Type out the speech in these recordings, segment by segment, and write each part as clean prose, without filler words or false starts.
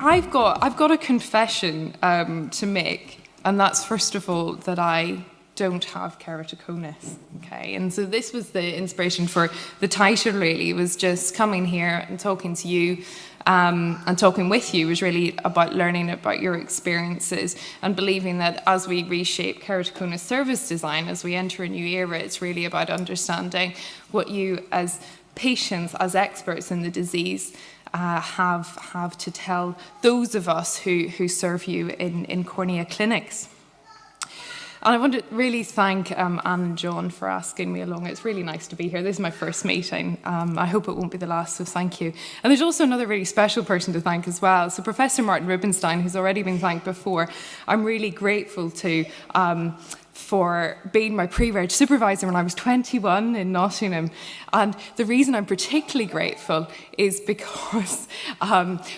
I've got a confession to make, and that's first of all that I don't have keratoconus. Okay, and so this was the inspiration for the title. Really, was just coming here and talking to you. And talking with you was really about learning about your experiences and believing that as we reshape keratoconus service design, as we enter a new era, it's really about understanding what you as patients, as experts in the disease, have to tell those of us who serve you in cornea clinics. And I want to really thank Anne and John for asking me along. It's really nice to be here. This is my first meeting. I hope it won't be the last, so thank you. And there's also another really special person to thank as well. So Professor Martin Rubenstein, who's already been thanked before, I'm really grateful to for being my pre-reg supervisor when I was 21 in Nottingham. And the reason I'm particularly grateful is because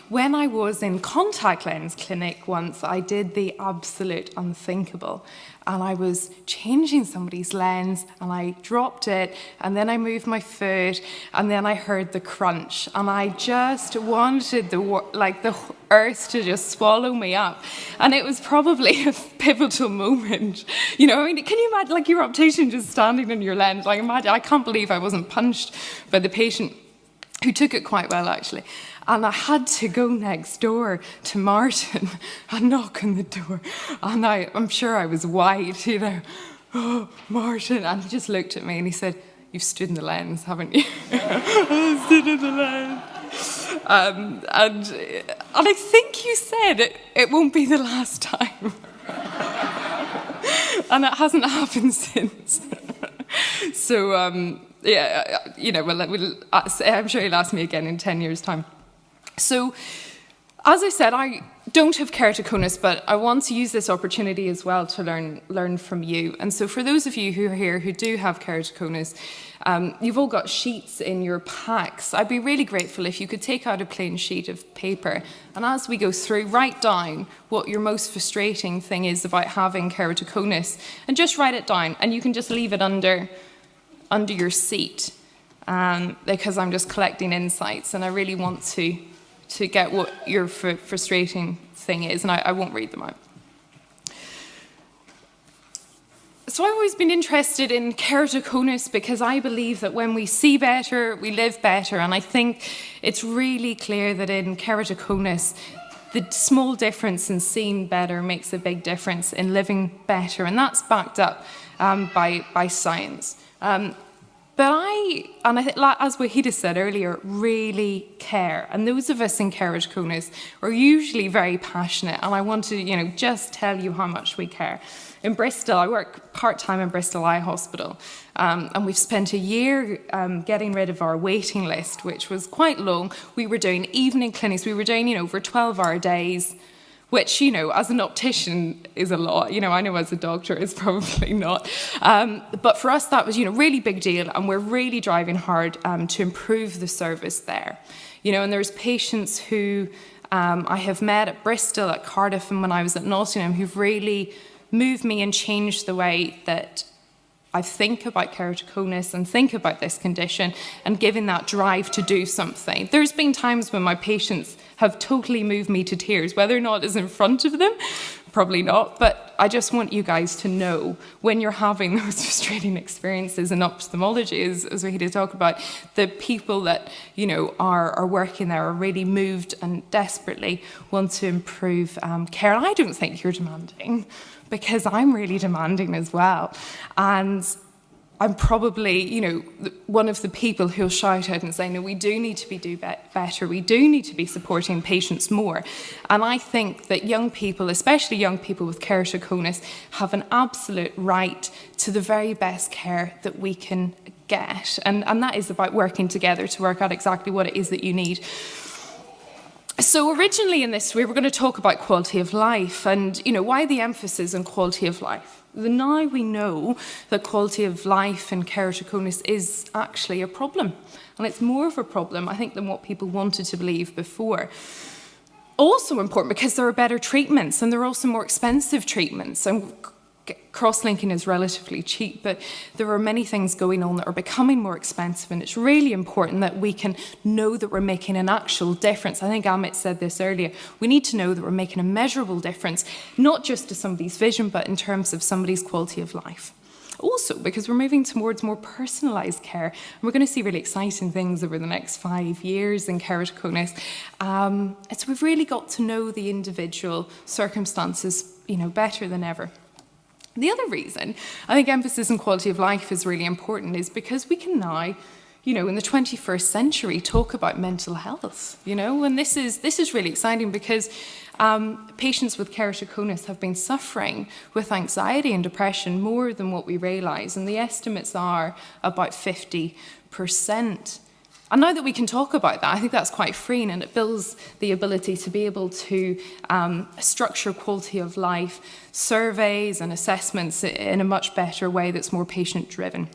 when I was in contact lens clinic once, I did the absolute unthinkable. And I was changing somebody's lens, and I dropped it, and then I moved my foot, and then I heard the crunch, and I just wanted the earth to just swallow me up. And it was probably a pivotal moment. You know, I mean, can you imagine, like, your optician just standing in your lens? Like, imagine, I can't believe I wasn't punched by the patient, who took it quite well, actually. And I had to go next door to Martin and knock on the door. And I'm sure I was white, you know. Oh, Martin. And he just looked at me and he said, "You've stood in the lens, haven't you?" I stood in the lens. And I think you said it won't be the last time. And it hasn't happened since. So, yeah, you know, I'm sure he'll ask me again in 10 years' time. So, as I said, I don't have keratoconus, but I want to use this opportunity as well to learn from you. And so for those of you who are here who do have keratoconus, you've all got sheets in your packs. I'd be really grateful if you could take out a plain sheet of paper, and as we go through, write down what your most frustrating thing is about having keratoconus, and just write it down, and you can just leave it under your seat, because I'm just collecting insights, and I really want to get what your frustrating thing is, and I won't read them out. So I've always been interested in keratoconus because I believe that when we see better, we live better, and I think it's really clear that in keratoconus, the small difference in seeing better makes a big difference in living better, and that's backed up by science. But I think, as Wahida said earlier, really care. And those of us in keratoconus are usually very passionate, and I want to, you know, just tell you how much we care. In Bristol, I work part-time in Bristol Eye Hospital, and we've spent a year getting rid of our waiting list, which was quite long. We were doing evening clinics. We were doing, you know, over 12-hour days, which, you know, as an optician is a lot. You know, I know as a doctor it's probably not. But for us, that was, you know, really big deal, and we're really driving hard to improve the service there. You know, and there's patients who I have met at Bristol, at Cardiff, and when I was at Nottingham, who've really moved me and changed the way that I think about keratoconus and think about this condition, and giving that drive to do something. There's been times when my patients have totally moved me to tears, whether or not it's in front of them, probably not, but I just want you guys to know when you're having those frustrating experiences in ophthalmology, as we did talk about, the people that, you know, are working there are really moved and desperately want to improve care. And I don't think you're demanding, because I'm really demanding as well. And I'm probably, you know, one of the people who'll shout out and say, no, we do need to do better. We do need to be supporting patients more. And I think that young people, especially young people with keratoconus, have an absolute right to the very best care that we can get. And that is about working together to work out exactly what it is that you need. So originally in this, we were going to talk about quality of life and, you know, why the emphasis on quality of life. Now we know that quality of life in keratoconus is actually a problem. And it's more of a problem, I think, than what people wanted to believe before. Also important because there are better treatments, and there are also more expensive treatments. And cross-linking is relatively cheap, but there are many things going on that are becoming more expensive, and it's really important that we can know that we're making an actual difference. I think Amit said this earlier. We need to know that we're making a measurable difference, not just to somebody's vision, but in terms of somebody's quality of life. Also, because we're moving towards more personalised care, and we're going to see really exciting things over the next 5 years in keratoconus. So we've really got to know the individual circumstances, better than ever. The other reason I think emphasis on quality of life is really important is because we can now, in the 21st century, talk about mental health, and this is really exciting because patients with keratoconus have been suffering with anxiety and depression more than what we realise, and the estimates are about 50%. And now that we can talk about that, I think that's quite freeing, and it builds the ability to be able to structure quality of life surveys and assessments in a much better way that's more patient-driven.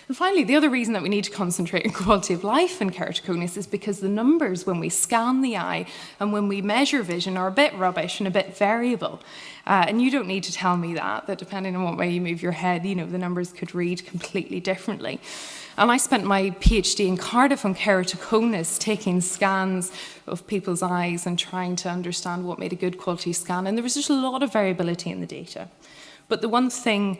And finally, the other reason that we need to concentrate on quality of life in keratoconus is because the numbers when we scan the eye and when we measure vision are a bit rubbish and a bit variable. And you don't need to tell me that depending on what way you move your head, the numbers could read completely differently. And I spent my PhD in Cardiff on keratoconus, taking scans of people's eyes and trying to understand what made a good quality scan. And there was just a lot of variability in the data. But the one thing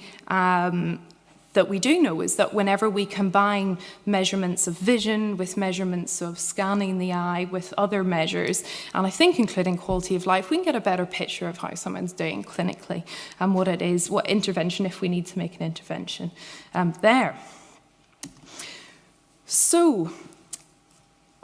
that we do know is that whenever we combine measurements of vision with measurements of scanning the eye with other measures, and I think including quality of life, we can get a better picture of how someone's doing clinically and what it is, what intervention, if we need to make an intervention there. So,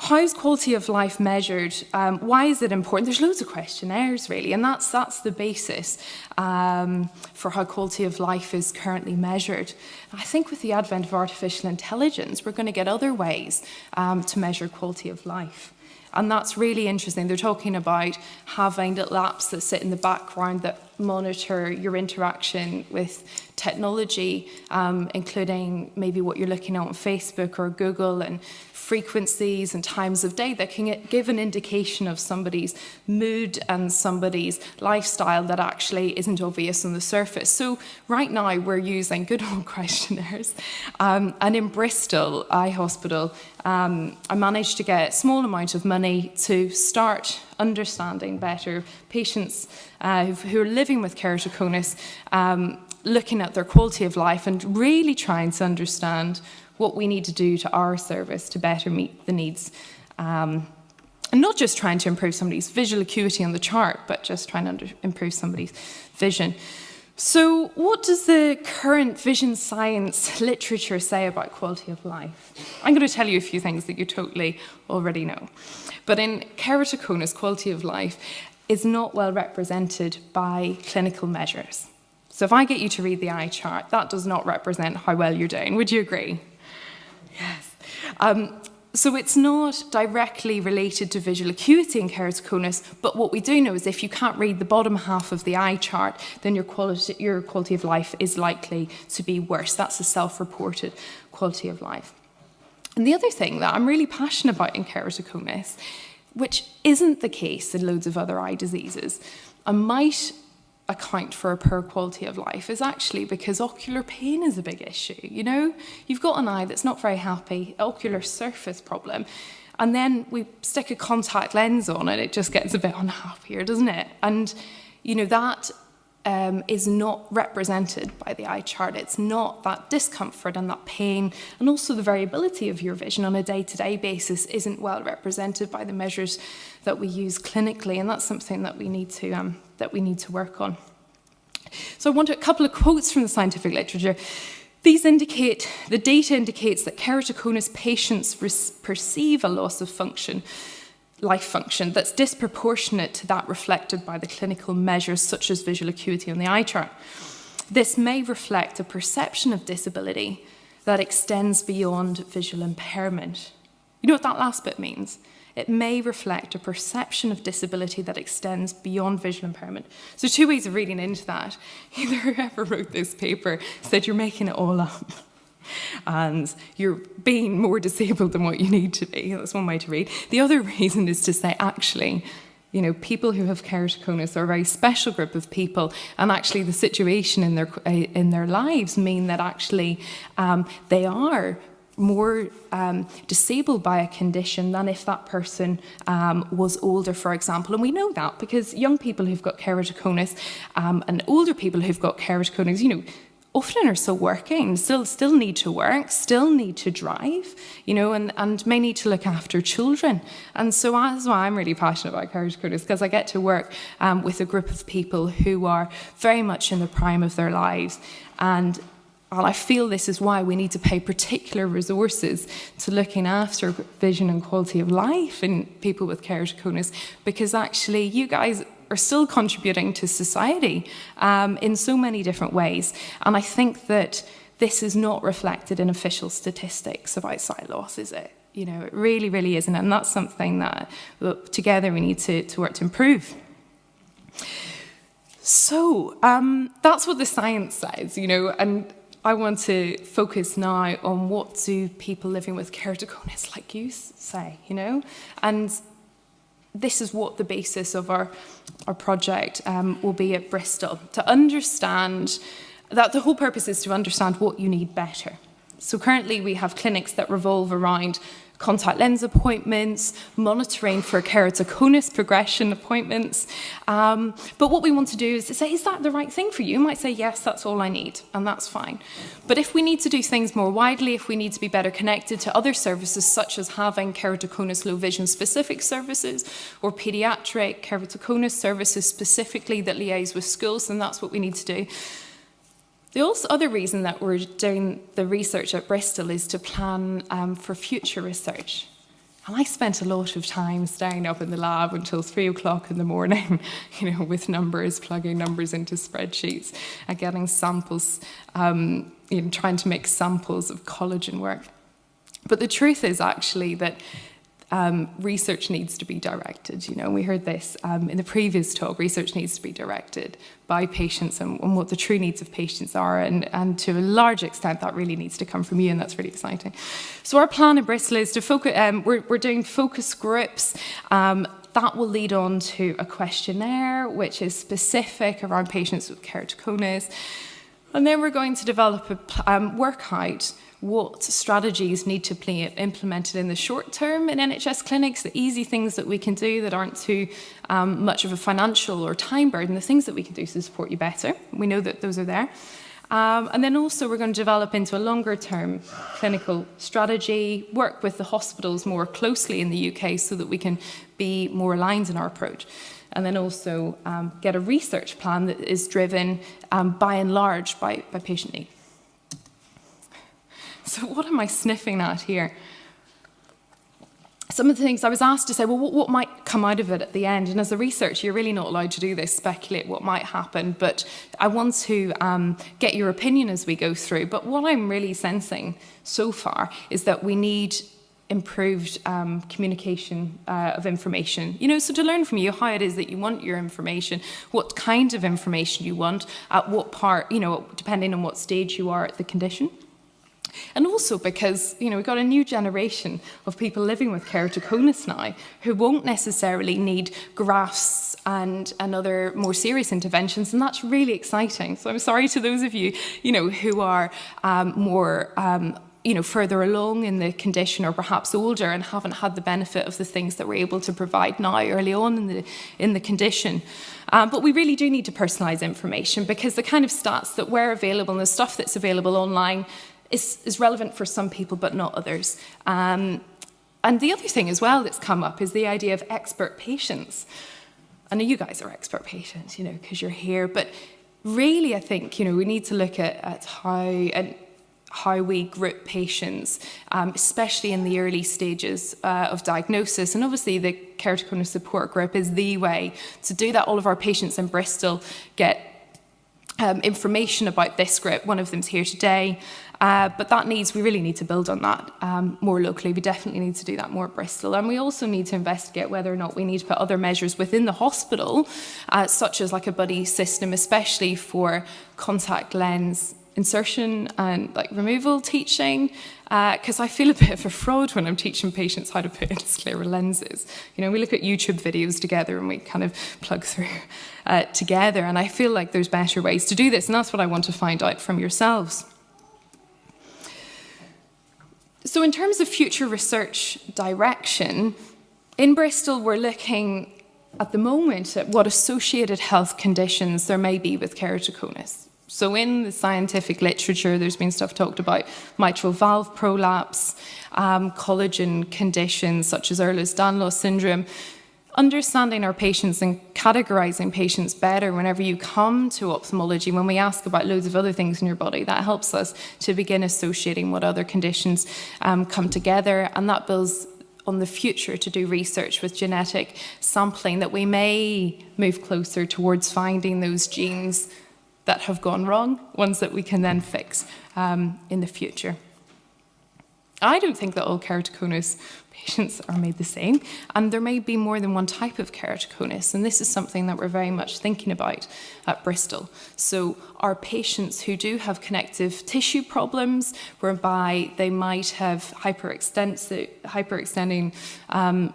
how is quality of life measured? Why is it important? There's loads of questionnaires, really, and that's the basis for how quality of life is currently measured. I think with the advent of artificial intelligence, we're going to get other ways to measure quality of life. And that's really interesting. They're talking about having little apps that sit in the background that monitor your interaction with technology, including maybe what you're looking at on Facebook or Google, and frequencies and times of day that can give an indication of somebody's mood and somebody's lifestyle that actually isn't obvious on the surface. So right now we're using good old questionnaires. And in Bristol Eye Hospital, I managed to get a small amount of money to start understanding better patients who are living with keratoconus, looking at their quality of life and really trying to understand what we need to do to our service to better meet the needs. And not just trying to improve somebody's visual acuity on the chart, but just trying to improve somebody's vision. So what does the current vision science literature say about quality of life? I'm going to tell you a few things that you totally already know. But in keratoconus, quality of life is not well represented by clinical measures. So if I get you to read the eye chart, that does not represent how well you're doing. Would you agree? Yes. So it's not directly related to visual acuity in keratoconus, but what we do know is if you can't read the bottom half of the eye chart, then your quality of life is likely to be worse. That's a self-reported quality of life. And the other thing that I'm really passionate about in keratoconus, which isn't the case in loads of other eye diseases, and might account for a poor quality of life, is actually because ocular pain is a big issue. You've got an eye that's not very happy, ocular surface problem, and then we stick a contact lens on it, it just gets a bit unhappier, doesn't it? And that is not represented by the eye chart. It's not that discomfort and that pain, and also the variability of your vision on a day-to-day basis isn't well represented by the measures that we use clinically, and that's something that we need to work on. So I want a couple of quotes from the scientific literature. The data indicates that keratoconus patients perceive a loss of life function that's disproportionate to that reflected by the clinical measures such as visual acuity on the eye chart. This may reflect a perception of disability that extends beyond visual impairment. You know what that last bit means? It may reflect a perception of disability that extends beyond visual impairment. So 2 ways of reading into that. Either whoever wrote this paper said you're making it all up and you're being more disabled than what you need to be. That's one way to read. The other reason is to say, actually, You know, people who have keratoconus are a very special group of people, and actually the situation in their lives mean that actually they are more disabled by a condition than if that person was older, for example. And we know that because young people who've got keratoconus and older people who've got keratoconus, you know, often are still working, still need to work, still need to drive, you know, and may need to look after children. And so that's why I'm really passionate about keratoconus, because I get to work with a group of people who are very much in the prime of their lives. And I feel this is why we need to pay particular resources to looking after vision and quality of life in people with keratoconus, because actually you guys are still contributing to society in so many different ways. And I think that this is not reflected in official statistics about sight loss, is it? You know, it really, really isn't. And that's something that together we need to work to improve. So that's what the science says, you know, and I want to focus now on what do people living with keratoconus like you say, you know? And this is what the basis of our project will be at Bristol, to understand that the whole purpose is to understand what you need better. So currently we have clinics that revolve around contact lens appointments, monitoring for keratoconus progression appointments. But what we want to do is to say, is that the right thing for you? You might say, yes, that's all I need, and that's fine. But if we need to do things more widely, if we need to be better connected to other services, such as having keratoconus low vision specific services or pediatric keratoconus services specifically that liaise with schools, then that's what we need to do. The other reason that we're doing the research at Bristol is to plan for future research. And I spent a lot of time staying up in the lab until 3 o'clock in the morning, you know, with numbers, plugging numbers into spreadsheets and getting samples, you know, trying to make samples of collagen work. But the truth is actually that research needs to be directed. You know, we heard this in the previous talk. Research needs to be directed by patients and what the true needs of patients are, and to a large extent that really needs to come from you, and that's really exciting. So our plan in Bristol is to focus. We're doing focus groups. That will lead on to a questionnaire which is specific around patients with keratoconus, and then we're going to develop a work out what strategies need to be implemented in the short term in NHS clinics, the easy things that we can do that aren't too much of a financial or time burden, the things that we can do to support you better. We know that those are there. And then also we're going to develop into a longer term clinical strategy, work with the hospitals more closely in the UK so that we can be more aligned in our approach. And then also get a research plan that is driven by and large by patient need. So what am I sniffing at here? Some of the things I was asked to say, well, what might come out of it at the end? And as a researcher, you're really not allowed to do this, speculate what might happen. But I want to get your opinion as we go through. But what I'm really sensing so far is that we need improved communication of information. You know, so to learn from you how it is that you want your information, what kind of information you want, at what part, you know, depending on what stage you are at the condition. And also because, you know, we've got a new generation of people living with keratoconus now who won't necessarily need grafts and other more serious interventions, and that's really exciting. So I'm sorry to those of you, you know, who are more you know, further along in the condition or perhaps older and haven't had the benefit of the things that we're able to provide now early on in the condition. But we really do need to personalise information, because the kind of stats that were available and the stuff that's available online is relevant for some people but not others. And the other thing as well that's come up is the idea of expert patients. I know you guys are expert patients, you know, because you're here, but really I think, you know, we need to look at how we group patients, especially in the early stages of diagnosis. And obviously the keratoconus support group is the way to do that. All of our patients in Bristol get information about this group. One of them's here today. But we really need to build on that more locally. We definitely need to do that more at Bristol. And we also need to investigate whether or not we need to put other measures within the hospital, such as like a buddy system, especially for contact lens insertion and like removal teaching, because I feel a bit of a fraud when I'm teaching patients how to put in scleral lenses. You know, we look at YouTube videos together and we kind of plug through together, and I feel like there's better ways to do this, and that's what I want to find out from yourselves. So in terms of future research direction, in Bristol we're looking at the moment at what associated health conditions there may be with keratoconus. So in the scientific literature, there's been stuff talked about mitral valve prolapse, collagen conditions such as Ehlers-Danlos syndrome. Understanding our patients and categorizing patients better whenever you come to ophthalmology, when we ask about loads of other things in your body, that helps us to begin associating what other conditions come together, and that builds on the future to do research with genetic sampling that we may move closer towards finding those genes that have gone wrong, ones that we can then fix in the future. I don't think that all keratoconus patients are made the same, and there may be more than one type of keratoconus, and this is something that we're very much thinking about at Bristol. So our patients who do have connective tissue problems, whereby they might have hyperextending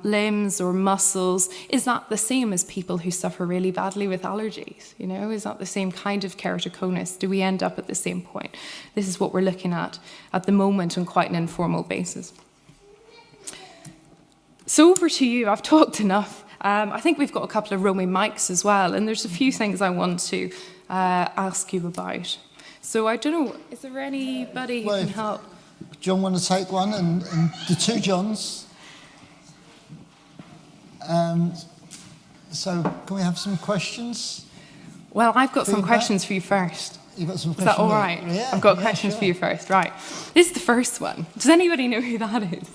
limbs or muscles, is that the same as people who suffer really badly with allergies? You know, is that the same kind of keratoconus? Do we end up at the same point? This is what we're looking at the moment on quite an informal basis. So over to you. I've talked enough. I think we've got a couple of roaming mics as well, and there's a few things I want to ask you about. So I don't know, is there anybody who can help? John want to take one, and the two Johns. So can we have some questions? Well, I've got some questions for you first. You've got some questions? Is that all right? Yeah, I've got questions for you first. Right. This is the first one. Does anybody know who that is?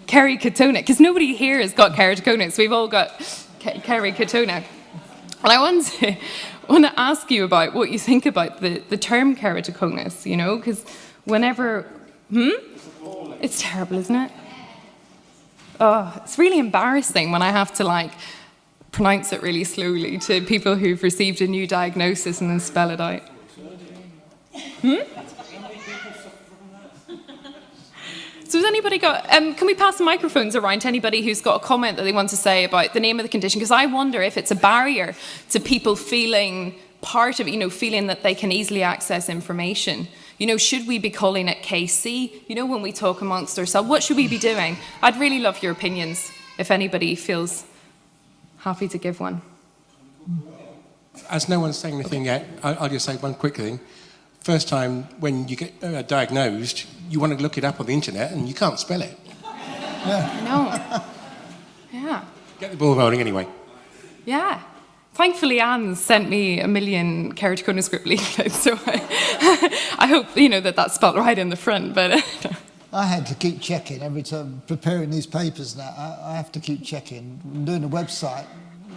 Keratoconus, because nobody here has got keratoconus. We've all got keratoconus. And I want to ask you about what you think about the term keratoconus, you know, because whenever... It's terrible, isn't it? Oh, it's really embarrassing when I have to, like, pronounce it really slowly to people who've received a new diagnosis and then spell it out. So has anybody got, can we pass the microphones around to anybody who's got a comment that they want to say about the name of the condition? Because I wonder if it's a barrier to people feeling part of it, you know, feeling that they can easily access information. You know, should we be calling it KC? You know, when we talk amongst ourselves, what should we be doing? I'd really love your opinions, if anybody feels happy to give one. As no one's saying anything yet, I'll just say one quick thing. First time when you get diagnosed, you want to look it up on the internet and you can't spell it. Yeah. I know. Yeah. Get the ball rolling anyway. Yeah. Thankfully, Anne sent me 1 million keratoconus script leaflets, so I hope, you know, that's spelled right in the front, but... I had to keep checking every time, preparing these papers now. I have to keep checking. I'm doing a website,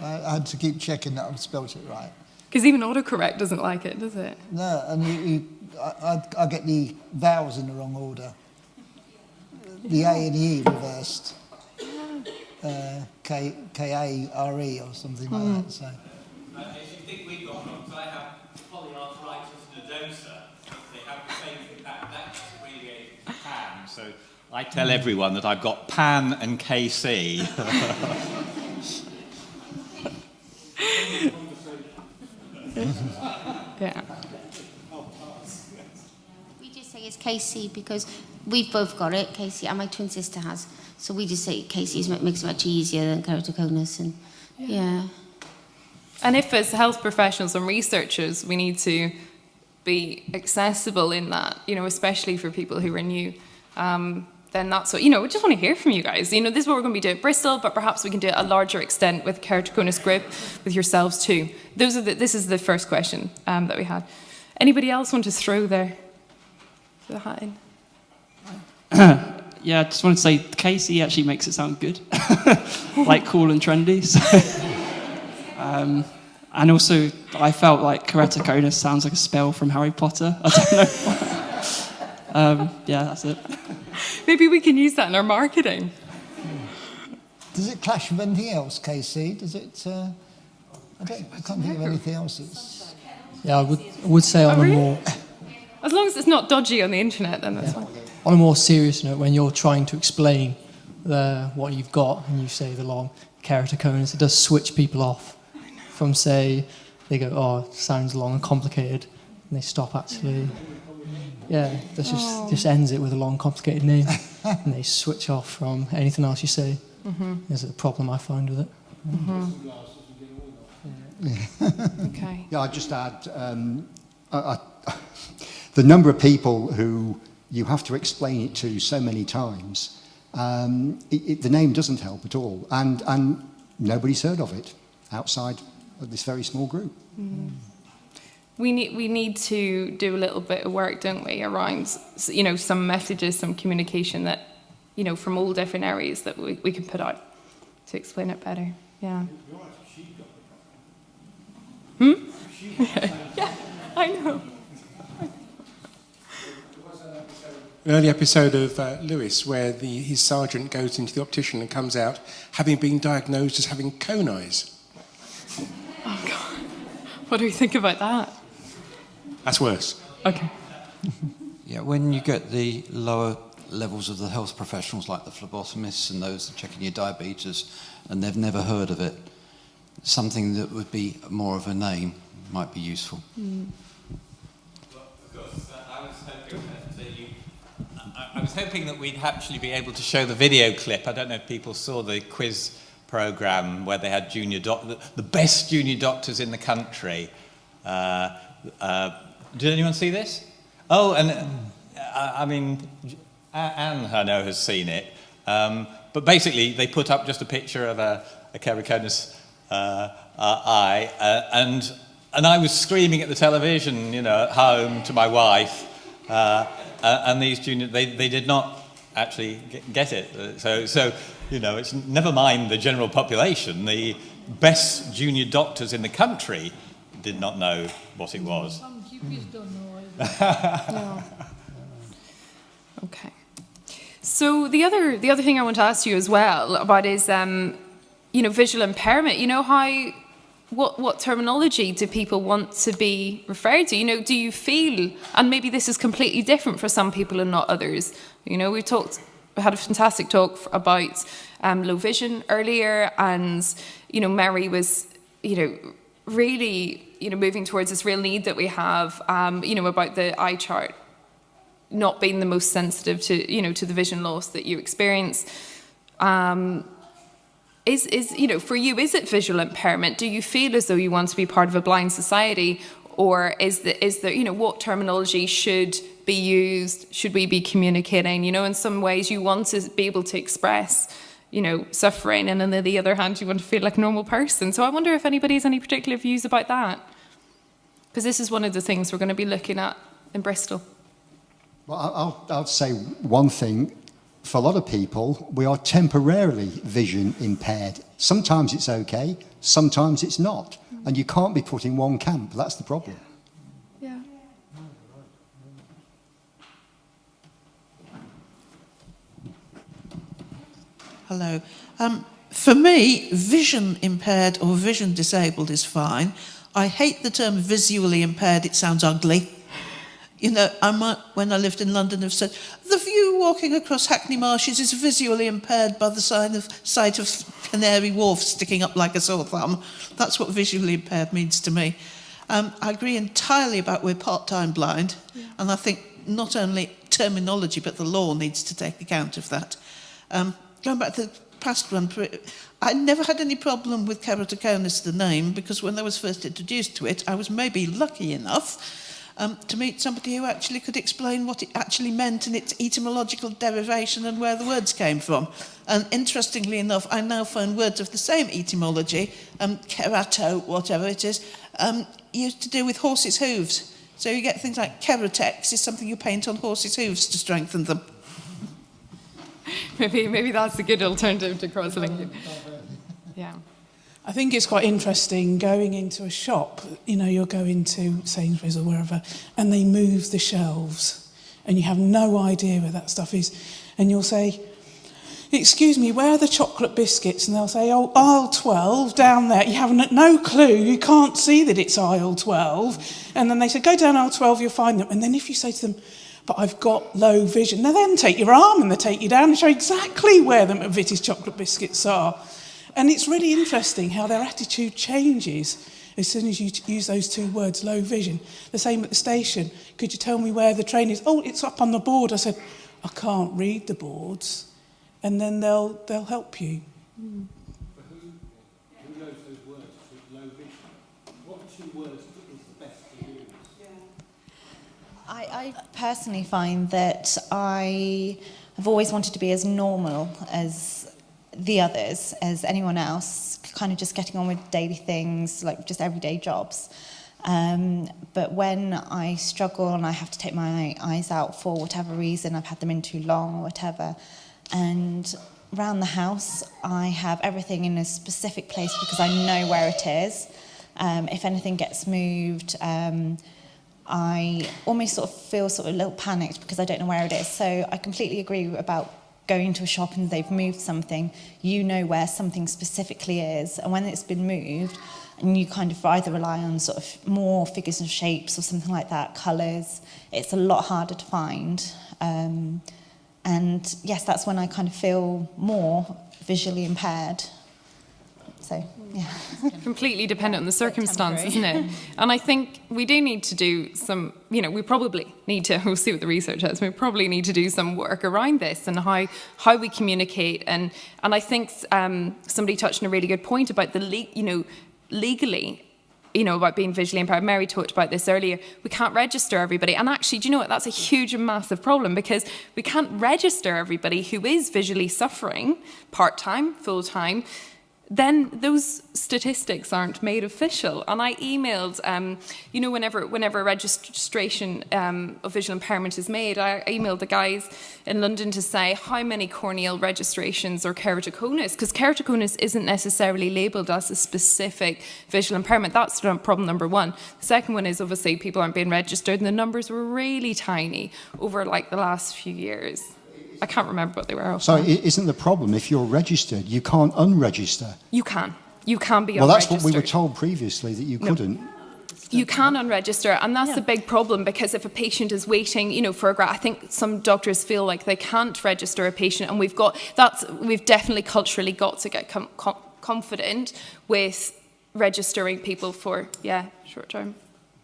I had to keep checking that I've spelled it right. Because even autocorrect doesn't like it, does it? No, and I get the vowels in the wrong order. The A and the E reversed. K-A-R-E or something like that. So. As you think we've got wrong, because I have polyarthritis nodosa. They have the same thing, that's abbreviated to PAN. So I tell everyone that I've got PAN and KC. Yeah. We just say it's KC because we've both got it, KC, and my twin sister has. So we just say KC makes it much easier than keratoconus, and yeah. And if as health professionals and researchers we need to be accessible in that, you know, especially for people who are new, then that's what, you know, we just want to hear from you guys. You know, this is what we're going to be doing at Bristol, but perhaps we can do it at a larger extent with Keratoconus group, with yourselves too. This is the first question that we had. Anybody else want to throw the hat in? Yeah, I just wanted to say Casey actually makes it sound good, like cool and trendy. So. And also, I felt like Keratoconus sounds like a spell from Harry Potter. I don't know. Yeah, that's it. Maybe we can use that in our marketing. Does it clash with anything else, KC? Does it? I can't think of anything else that's... Yeah, I would say on really? a more As long as it's not dodgy on the internet, then that's fine. on a more serious note, when you're trying to explain what you've got and you say the long keratoconus, it does switch people off from, say, they go, oh, it sounds long and complicated, and they stop actually. Yeah, that just ends it with a long, complicated name, and they switch off from anything else you say. There's a problem I find with it. Okay. Yeah, I'd just add the number of people who you have to explain it to so many times, the name doesn't help at all, and nobody's heard of it outside of this very small group. We need to do a little bit of work, don't we, around, you know, some messages, some communication that, you know, from all different areas that we can put out to explain it better. Yeah. Yeah, I know. An early episode of Lewis where his sergeant goes into the optician and comes out having been diagnosed as having cone eyes. Oh, God. What do you think about that? That's worse. Okay. Yeah, when you get the lower levels of the health professionals like the phlebotomists and those checking your diabetes and they've never heard of it, something that would be more of a name might be useful. I was hoping that we'd actually be able to show the video clip. I don't know if people saw the quiz programme where they had the best junior doctors in the country. Did anyone see this? Oh, and I mean, Anne, I know, has seen it. But basically, they put up just a picture of a keratoconus eye, and I was screaming at the television, you know, at home to my wife, and these junior, they did not actually get it. So you know, it's never mind the general population. The best junior doctors in the country did not know what it was. Some GPs don't know. No. Okay. So the other thing I want to ask you as well about is, you know, visual impairment. You know, what terminology do people want to be referred to? You know, do you feel, and maybe this is completely different for some people and not others. You know, we had a fantastic talk about low vision earlier, and you know, Mary was, you know, really, you know, moving towards this real need that we have, you know, about the eye chart not being the most sensitive to, you know, to the vision loss that you experience. Is you know, for you, is it visual impairment? Do you feel as though you want to be part of a blind society, or is there, you know, what terminology should be used? Should we be communicating? You know, in some ways you want to be able to express, you know, suffering, and on the other hand you want to feel like a normal person. So I wonder if anybody has any particular views about that, because this is one of the things we're going to be looking at in Bristol. Well, I'll say one thing. For a lot of people, we are temporarily vision impaired. Sometimes it's okay, sometimes it's not. And you can't be put in one camp. That's the problem. Yeah. Hello. For me, vision impaired or vision disabled is fine. I hate the term visually impaired. It sounds ugly. You know, when I lived in London, I've said, the view walking across Hackney Marshes is visually impaired by the sight of Canary Wharf sticking up like a sore thumb. That's what visually impaired means to me. I agree entirely about we're part-time blind, and I think not only terminology, but the law needs to take account of that. Going back to the past one, I never had any problem with keratoconus, the name, because when I was first introduced to it, I was maybe lucky enough to meet somebody who actually could explain what it actually meant and its etymological derivation and where the words came from. And interestingly enough, I now find words of the same etymology, kerato, whatever it is, used to do with horses' hooves. So you get things like keratex is something you paint on horses' hooves to strengthen them. Maybe that's a good alternative to cross-linking. Yeah. I think it's quite interesting going into a shop, you know, you'll go into Sainsbury's or wherever, and they move the shelves, and you have no idea where that stuff is. And you'll say, excuse me, where are the chocolate biscuits? And they'll say, oh, aisle 12, down there. You have no clue. You can't see that it's aisle 12. And then they say, go down aisle 12, you'll find them. And then if you say to them, but I've got low vision, they then take your arm and they take you down and show exactly where the McVitie's chocolate biscuits are. And it's really interesting how their attitude changes as soon as you use those two words, low vision. The same at the station. Could you tell me where the train is? Oh, it's up on the board. I said, I can't read the boards. And then they'll help you. Who knows those words? Low vision. What 2 words is the best to use? I personally find that I have always wanted to be as normal as the others, as anyone else, kind of just getting on with daily things, like just everyday jobs. But when I struggle and I have to take my eyes out for whatever reason, I've had them in too long or whatever, and around the house I have everything in a specific place because I know where it is. If anything gets moved, I almost sort of feel sort of a little panicked because I don't know where it is. So I completely agree about going to a shop and they've moved something. You know where something specifically is, and when it's been moved, and you kind of either rely on sort of more figures and shapes or something like that, colours, it's a lot harder to find. And yes, that's when I kind of feel more visually impaired. So, yeah. Completely dependent on the circumstance, isn't it? And I think we do need to do some, we probably need to, we'll see what the research says, we probably need to do some work around this and how we communicate. And I think somebody touched on a really good point about the, legally, about being visually impaired. Mary talked about this earlier. We can't register everybody. And actually, do you know what? That's a huge and massive problem because we can't register everybody who is visually suffering, part-time, full-time. Then those statistics aren't made official. And I emailed, whenever a registration of visual impairment is made, I emailed the guys in London to say how many corneal registrations or keratoconus, because keratoconus isn't necessarily labelled as a specific visual impairment. That's problem number one. The second one is obviously people aren't being registered, and the numbers were really tiny over like the last few years. I can't remember what they were. So isn't the problem, if you're registered, you can't unregister? You can. You can be unregistered. Well, that's what we were told previously, that you couldn't. You can unregister, and that's a big problem because if a patient is waiting, for a grant, I think some doctors feel like they can't register a patient, and we've definitely culturally got to get confident with registering people for, short term.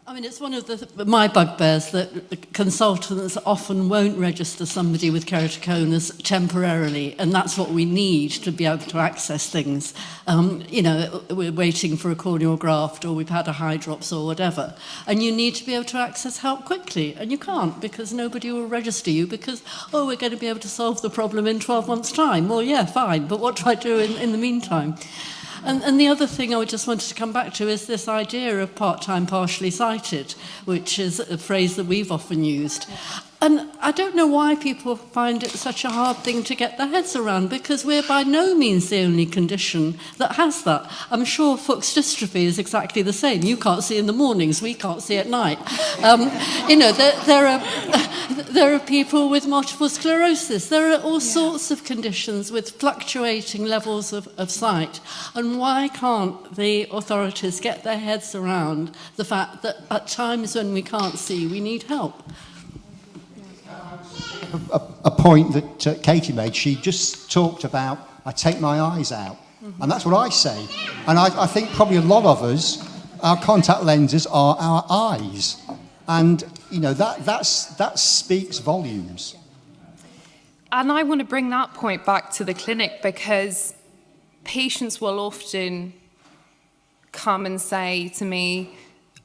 I mean, it's one of my bugbears that consultants often won't register somebody with keratoconus temporarily, and that's what we need to be able to access things. We're waiting for a corneal graft, or we've had a hydrops or whatever, and you need to be able to access help quickly, and you can't because nobody will register you because, we're going to be able to solve the problem in 12 months' time. Well, yeah, fine, but what do I do in the meantime? And the other thing I just wanted to come back to is this idea of part-time, partially sighted, which is a phrase that we've often used. And I don't know why people find it such a hard thing to get their heads around, because we're by no means the only condition that has that. I'm sure Fuchs dystrophy is exactly the same. You can't see in the mornings, we can't see at night. There are people with multiple sclerosis. There are all sorts of conditions with fluctuating levels of sight. And why can't the authorities get their heads around the fact that at times when we can't see, we need help? A point that Katie made, she just talked about, I take my eyes out. And that's what I say. And I think probably a lot of us, our contact lenses are our eyes. And, that speaks volumes. And I want to bring that point back to the clinic because patients will often come and say to me,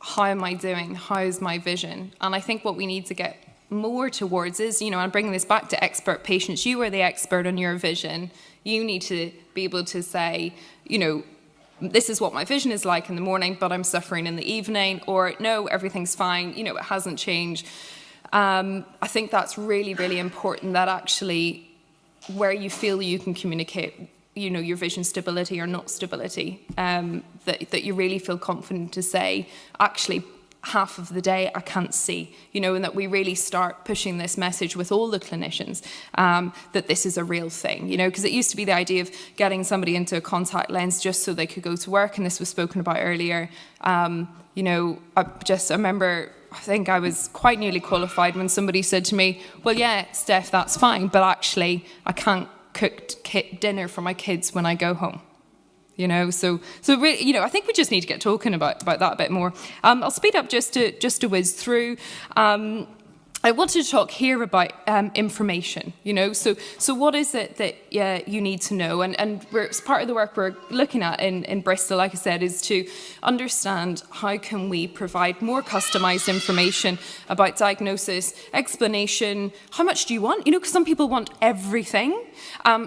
how am I doing? How's my vision? And I think what we need to get more towards is, I'm bringing this back to expert patients. You are the expert on your vision. You need to be able to say, this is what my vision is like in the morning, but I'm suffering in the evening, or no, everything's fine, it hasn't changed. I think that's really, really important, that actually where you feel you can communicate, your vision stability or not stability, that you really feel confident to say, actually, half of the day I can't see, you know, and that we really start pushing this message with all the clinicians that this is a real thing, you know, because it used to be the idea of getting somebody into a contact lens just so they could go to work, and this was spoken about earlier. You know, I remember, I think I was quite newly qualified when somebody said to me, well, yeah, Steph, that's fine, but actually I can't cook dinner for my kids when I go home. You know, so really, you know, I think we just need to get talking about that a bit more. I'll speed up just to whiz through. I wanted to talk here about information, you know, so what is it that you need to know? And it's part of the work we're looking at in Bristol, like I said, is to understand how can we provide more customised information about diagnosis, explanation, how much do you want? You know, because some people want everything.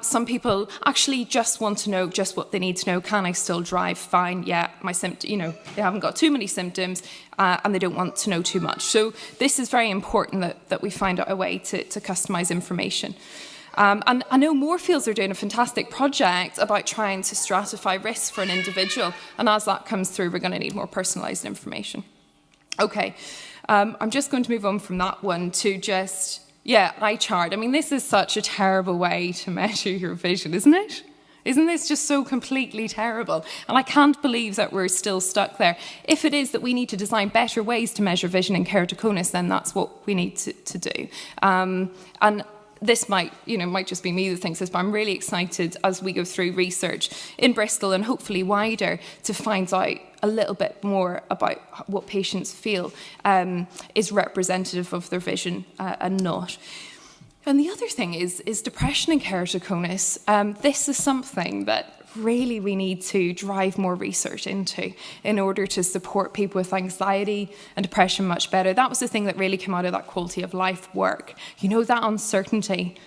Some people actually just want to know just what they need to know. Can I still drive? Fine, yeah, my symptoms, you know, they haven't got too many symptoms. And they don't want to know too much. So this is very important that we find out a way to customise information. And I know Moorfields are doing a fantastic project about trying to stratify risks for an individual. And as that comes through, we're going to need more personalised information. Okay, I'm just going to move on from that one to just, eye chart. I mean, this is such a terrible way to measure your vision, isn't it? Isn't this just so completely terrible? And I can't believe that we're still stuck there. If it is that we need to design better ways to measure vision in keratoconus, then that's what we need to do. And this might just be me that thinks this, but I'm really excited as we go through research in Bristol and hopefully wider to find out a little bit more about what patients feel is representative of their vision and not. And the other thing is depression and keratoconus. This is something that really we need to drive more research into in order to support people with anxiety and depression much better. That was the thing that really came out of that quality of life work. You know, that uncertainty.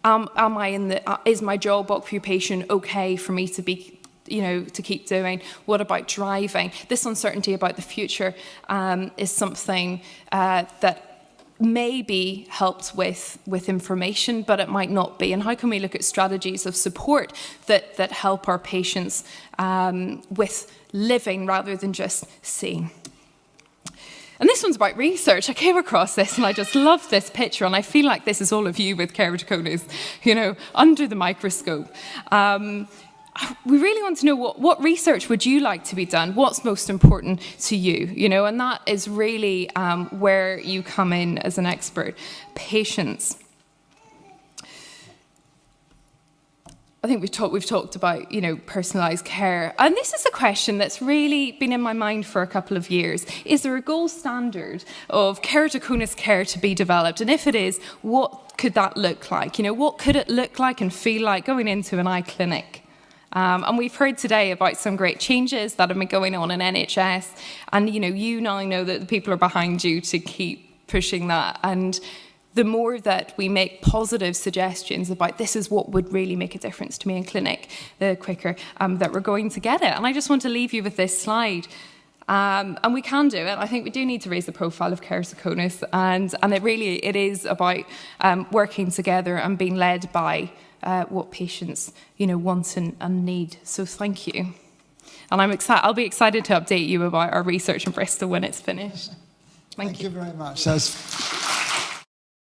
Is my job occupation okay for me to be, you know, to keep doing? What about driving? This uncertainty about the future is something that may be helped with information, but it might not be. And how can we look at strategies of support that help our patients with living rather than just seeing? And this one's about research. I came across this and I just love this picture, and I feel like this is all of you with keratoconus, you know, under the microscope. We really want to know what research would you like to be done? What's most important to you? You know, and that is really where you come in as an expert. Patients. I think we've talked about, you know, personalised care. And this is a question that's really been in my mind for a couple of years. Is there a gold standard of keratoconus care to be developed? And if it is, what could that look like? You know, what could it look like and feel like going into an eye clinic? And we've heard today about some great changes that have been going on in NHS. And, you now know that the people are behind you to keep pushing that. And the more that we make positive suggestions about this is what would really make a difference to me in clinic, the quicker that we're going to get it. And I just want to leave you with this slide. And we can do it. I think we do need to raise the profile of keratoconus. And it is about working together and being led by what patients, want and need. So thank you. And I'll be excited to update you about our research in Bristol when it's finished. Thank you very much.